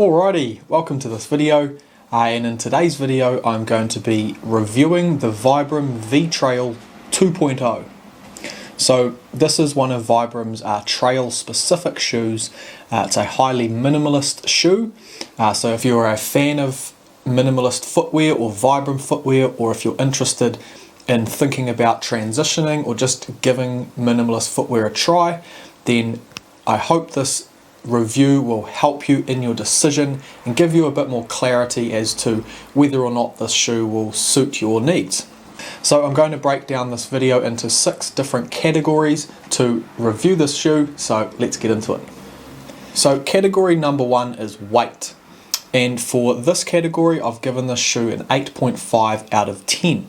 Alrighty, welcome to this video, and in today's video I'm going to be reviewing the Vibram V-Trail 2.0. So this is one of Vibram's trail specific shoes. It's a highly minimalist shoe, so if you're a fan of minimalist footwear or Vibram footwear, or if you're interested in thinking about transitioning or just giving minimalist footwear a try, then I hope this review will help you in your decision and give you a bit more clarity as to whether or not this shoe will suit your needs. So I'm going to break down this video into 6 different categories to review this shoe, so let's get into it. So category number 1 is weight, and for this category I've given this shoe an 8.5 out of 10.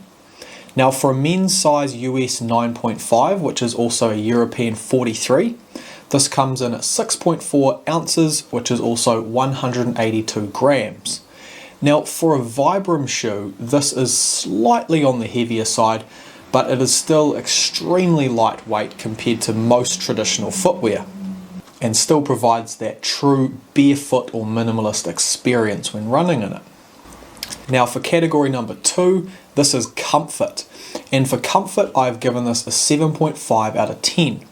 Now for a men's size US 9.5, which is also a European 43, this comes in at 6.4 ounces, which is also 182 grams. Now for a Vibram shoe, this is slightly on the heavier side, but it is still extremely lightweight compared to most traditional footwear, and still provides that true barefoot or minimalist experience when running in it. Now for category number 2, this is comfort, and for comfort I've given this a 7.5 out of 10.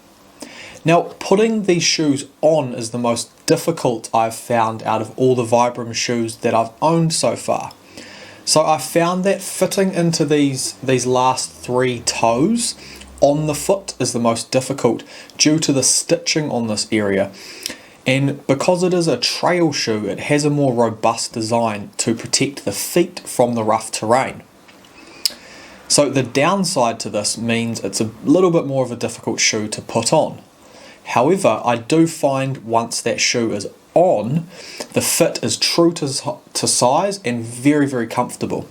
Now putting these shoes on is the most difficult I've found out of all the Vibram shoes that I've owned so far. So I found that fitting into these last 3 toes on the foot is the most difficult due to the stitching on this area. And because it is a trail shoe, it has a more robust design to protect the feet from the rough terrain. So the downside to this means it's a little bit more of a difficult shoe to put on. However, I do find once that shoe is on, the fit is true to size and very, very comfortable.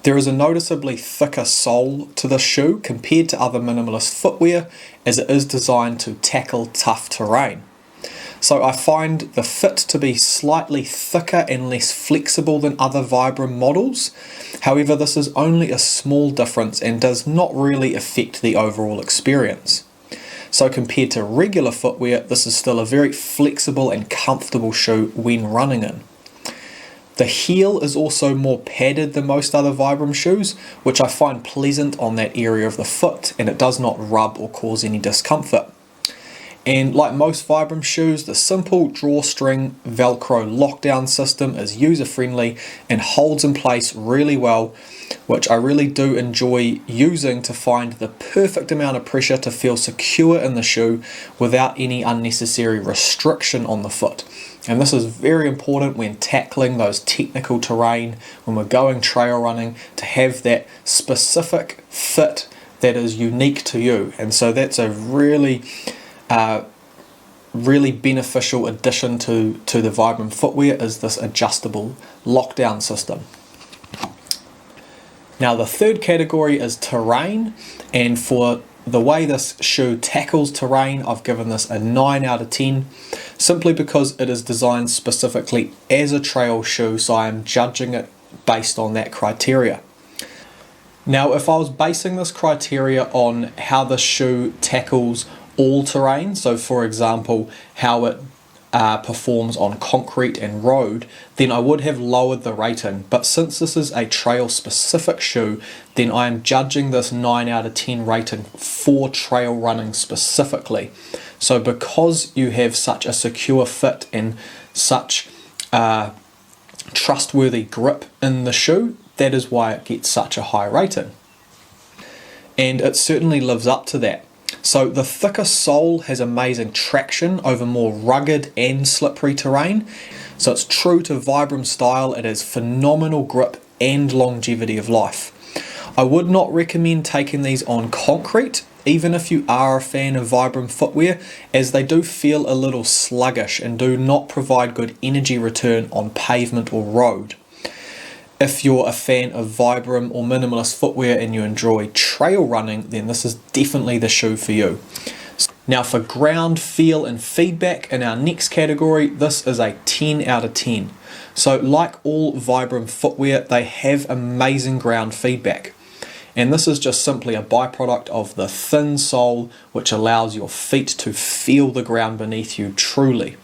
There is a noticeably thicker sole to this shoe compared to other minimalist footwear, as it is designed to tackle tough terrain. So I find the fit to be slightly thicker and less flexible than other Vibram models. However, this is only a small difference and does not really affect the overall experience. So compared to regular footwear, this is still a very flexible and comfortable shoe when running in. The heel is also more padded than most other Vibram shoes, which I find pleasant on that area of the foot, and it does not rub or cause any discomfort. And like most Vibram shoes, the simple drawstring Velcro lockdown system is user-friendly and holds in place really well, which I really do enjoy using to find the perfect amount of pressure to feel secure in the shoe without any unnecessary restriction on the foot. And this is very important when tackling those technical terrain, when we're going trail running, to have that specific fit that is unique to you. And so that's a really beneficial addition to the Vibram footwear, is this adjustable lockdown system. Now the third category is terrain, and for the way this shoe tackles terrain, I've given this a 9 out of 10, simply because it is designed specifically as a trail shoe, so I am judging it based on that criteria. Now if I was basing this criteria on how the shoe tackles all terrain, so for example how it performs on concrete and road, then I would have lowered the rating, but since this is a trail specific shoe, then I am judging this 9 out of 10 rating for trail running specifically. So because you have such a secure fit and such trustworthy grip in the shoe, that is why it gets such a high rating, and it certainly lives up to that. So the thicker sole has amazing traction over more rugged and slippery terrain. So it's true to Vibram style, it has phenomenal grip and longevity of life. I would not recommend taking these on concrete, even if you are a fan of Vibram footwear, as they do feel a little sluggish and do not provide good energy return on pavement or road. If you're a fan of Vibram or minimalist footwear and you enjoy trail running, then this is definitely the shoe for you. Now for ground feel and feedback in our next category, this is a 10 out of 10. So like all Vibram footwear, they have amazing ground feedback. And this is just simply a byproduct of the thin sole, which allows your feet to feel the ground beneath you truly.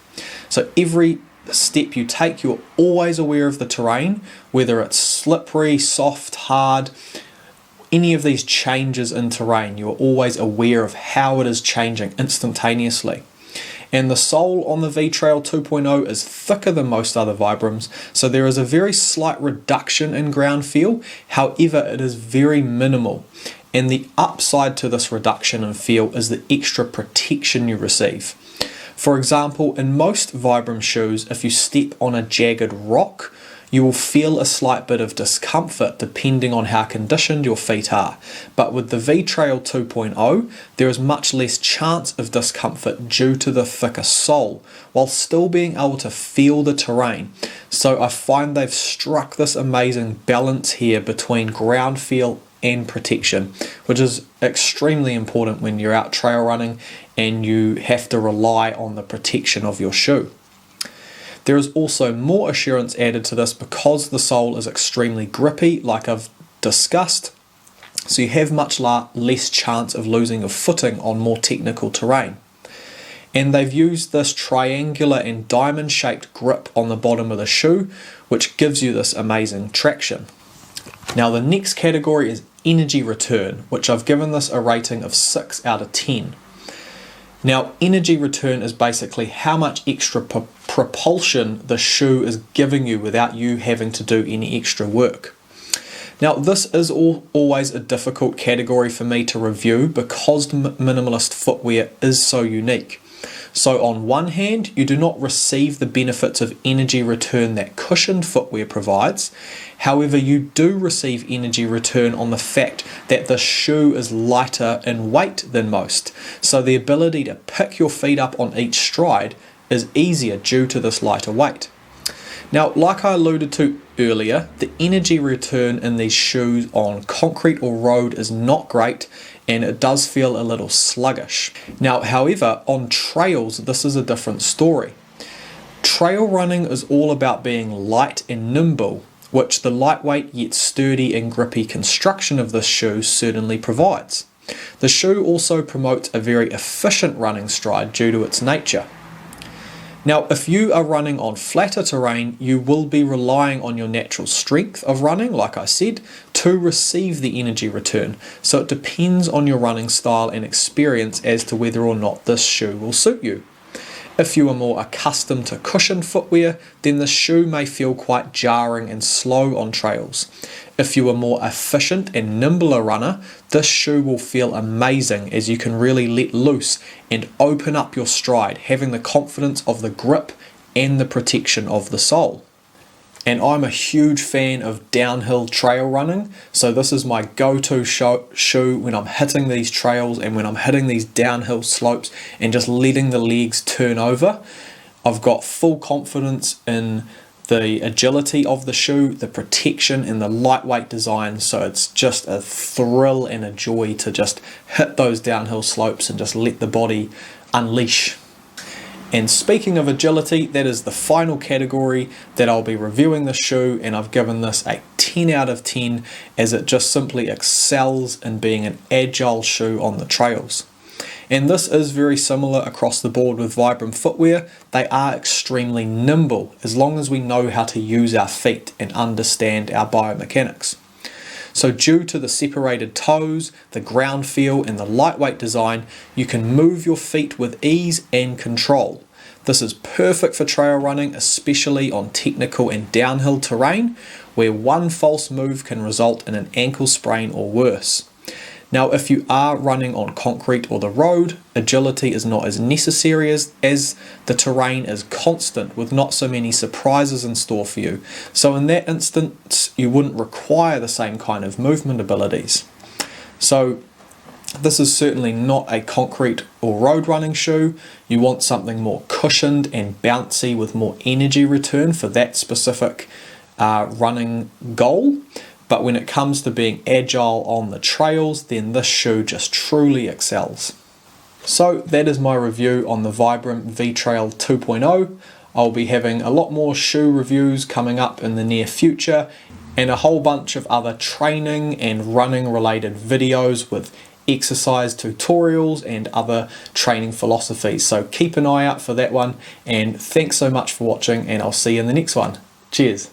So every step you take, you're always aware of the terrain, whether it's slippery, soft, hard, any of these changes in terrain, you're always aware of how it is changing instantaneously. And the sole on the V-Trail 2.0 is thicker than most other Vibrams, so there is a very slight reduction in ground feel, however it is very minimal. And the upside to this reduction in feel is the extra protection you receive. For example, in most Vibram shoes, if you step on a jagged rock, you will feel a slight bit of discomfort depending on how conditioned your feet are. But with the V-Trail 2.0, there is much less chance of discomfort due to the thicker sole, while still being able to feel the terrain. So I find they've struck this amazing balance here between ground feel and protection, which is extremely important when you're out trail running and you have to rely on the protection of your shoe. There is also more assurance added to this because the sole is extremely grippy, like I've discussed, so you have much less chance of losing your footing on more technical terrain. And they've used this triangular and diamond shaped grip on the bottom of the shoe, which gives you this amazing traction. Now the next category is energy return, which I've given this a rating of 6 out of 10. Now, energy return is basically how much extra propulsion the shoe is giving you without you having to do any extra work. Now, this is always a difficult category for me to review because minimalist footwear is so unique. So on one hand, you do not receive the benefits of energy return that cushioned footwear provides. However, you do receive energy return on the fact that the shoe is lighter in weight than most. So the ability to pick your feet up on each stride is easier due to this lighter weight. Now, like I alluded to earlier, the energy return in these shoes on concrete or road is not great, and it does feel a little sluggish. Now, however, on trails, this is a different story. Trail running is all about being light and nimble, which the lightweight yet sturdy and grippy construction of this shoe certainly provides. The shoe also promotes a very efficient running stride due to its nature. Now, if you are running on flatter terrain, you will be relying on your natural strength of running, like I said, to receive the energy return. So it depends on your running style and experience as to whether or not this shoe will suit you. If you are more accustomed to cushioned footwear, then the shoe may feel quite jarring and slow on trails. If you are more efficient and nimbler runner, this shoe will feel amazing as you can really let loose and open up your stride, having the confidence of the grip and the protection of the sole. And I'm a huge fan of downhill trail running, so this is my go-to shoe when I'm hitting these trails and when I'm hitting these downhill slopes and just letting the legs turn over. I've got full confidence in the agility of the shoe, the protection and the lightweight design, so it's just a thrill and a joy to just hit those downhill slopes and just let the body unleash. And speaking of agility, that is the final category that I'll be reviewing the shoe, and I've given this a 10 out of 10 as it just simply excels in being an agile shoe on the trails. And this is very similar across the board with Vibram footwear. They are extremely nimble as long as we know how to use our feet and understand our biomechanics. So due to the separated toes, the ground feel and the lightweight design, you can move your feet with ease and control. This is perfect for trail running, especially on technical and downhill terrain, where one false move can result in an ankle sprain or worse. Now, if you are running on concrete or the road, agility is not as necessary as the terrain is constant with not so many surprises in store for you. So in that instance, you wouldn't require the same kind of movement abilities. So this is certainly not a concrete or road running shoe. You want something more cushioned and bouncy with more energy return for that specific running goal. But when it comes to being agile on the trails, then this shoe just truly excels. So that is my review on the Vibram V-Trail 2.0. I'll be having a lot more shoe reviews coming up in the near future, and a whole bunch of other training and running related videos with exercise tutorials and other training philosophies. So keep an eye out for that one, and thanks so much for watching, and I'll see you in the next one. Cheers.